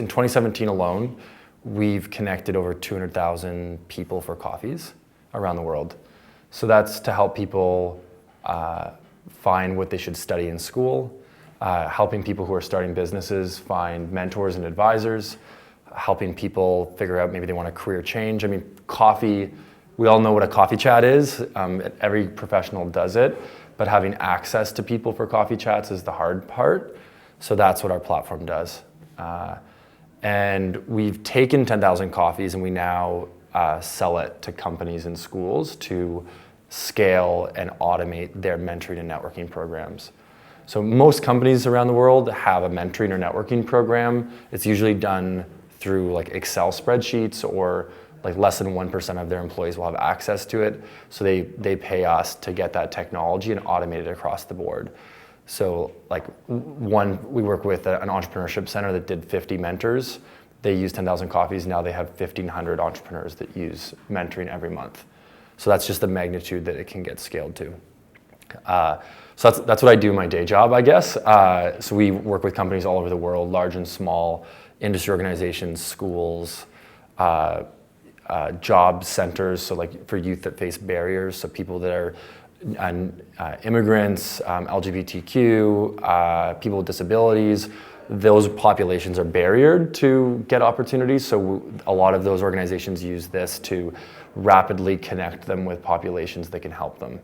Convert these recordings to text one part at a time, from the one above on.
in 2017 alone, we've connected over 200,000 people for coffees around the world. So that's to help people find what they should study in school, helping people who are starting businesses find mentors and advisors, helping people figure out maybe they want a career change. I mean, coffee, we all know what a coffee chat is. Every professional does it, but having access to people for coffee chats is the hard part. So that's what our platform does. And we've taken 10,000 coffees and we now sell it to companies and schools to scale and automate their mentoring and networking programs. So most companies around the world have a mentoring or networking program. It's usually done through like Excel spreadsheets, or like less than 1% of their employees will have access to it. So they pay us to get that technology and automate it across the board. So like we work with an entrepreneurship center that did 50 mentors. They use 10,000 coffees. Now they have 1,500 entrepreneurs that use mentoring every month. So that's just the magnitude that it can get scaled to. So that's what I do in my day job, I guess. So we work with companies all over the world, large and small, industry organizations, schools, job centers, so like for youth that face barriers, so people that are immigrants, LGBTQ, people with disabilities. Those populations are barriered to get opportunities, so a lot of those organizations use this to rapidly connect them with populations that can help them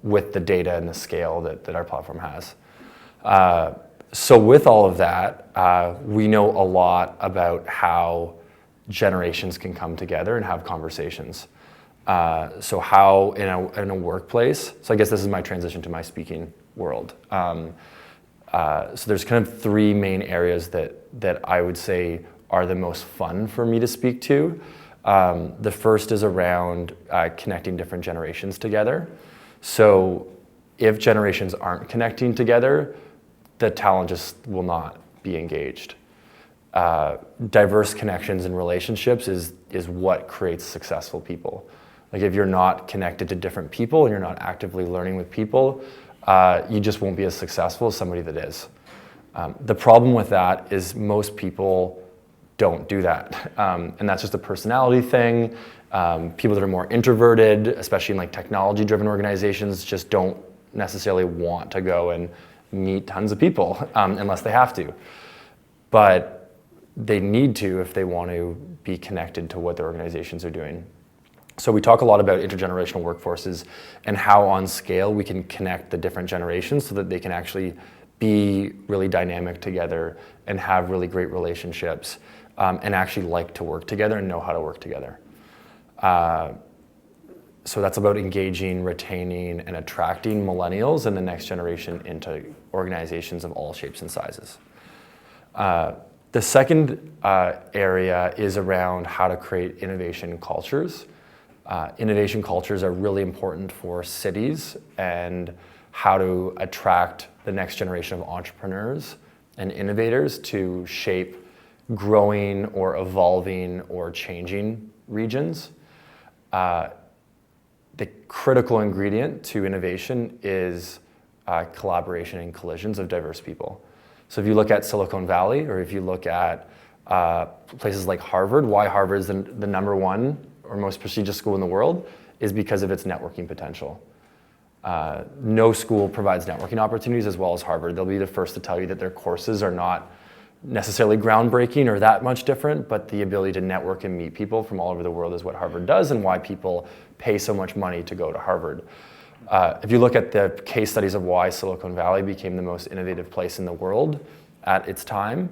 with the data and the scale that our platform has. So with all of that, we know a lot about how generations can come together and have conversations. So how in a workplace, so I guess this is my transition to my speaking world. So there's kind of three main areas that I would say are the most fun for me to speak to. The first is around connecting different generations together. So if generations aren't connecting together, the talent just will not be engaged. Diverse connections and relationships is what creates successful people. Like if you're not connected to different people and you're not actively learning with people, you just won't be as successful as somebody that is. The problem with that is most people don't do that. And that's just a personality thing. People that are more introverted, especially in like technology-driven organizations, just don't necessarily want to go and meet tons of people unless they have to. But they need to if they want to be connected to what their organizations are doing. So we talk a lot about intergenerational workforces and how on scale we can connect the different generations so that they can actually be really dynamic together and have really great relationships and actually like to work together and know how to work together. So that's about engaging, retaining, and attracting millennials and the next generation into organizations of all shapes and sizes. The second area is around how to create innovation cultures. Innovation cultures are really important for cities and how to attract the next generation of entrepreneurs and innovators to shape growing or evolving or changing regions. The critical ingredient to innovation is collaboration and collisions of diverse people. So if you look at Silicon Valley, or if you look at places like Harvard, why Harvard is the number one or most prestigious school in the world is because of its networking potential. No school provides networking opportunities as well as Harvard. They'll be the first to tell you that their courses are not necessarily groundbreaking or that much different, but the ability to network and meet people from all over the world is what Harvard does and why people pay so much money to go to Harvard. If you look at the case studies of why Silicon Valley became the most innovative place in the world at its time,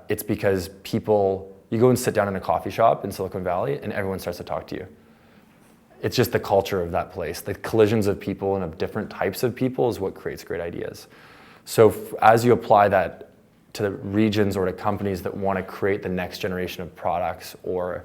it's because you go and sit down in a coffee shop in Silicon Valley and everyone starts to talk to you. It's just the culture of that place. The collisions of people and of different types of people is what creates great ideas. So as you apply that to the regions or to companies that want to create the next generation of products or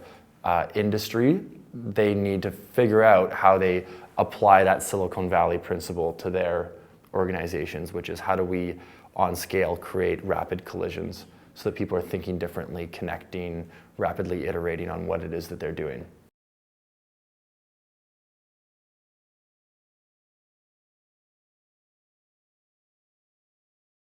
industry, they need to figure out how they apply that Silicon Valley principle to their organizations, which is how do we, on scale, create rapid collisions so that people are thinking differently, connecting, rapidly iterating on what it is that they're doing.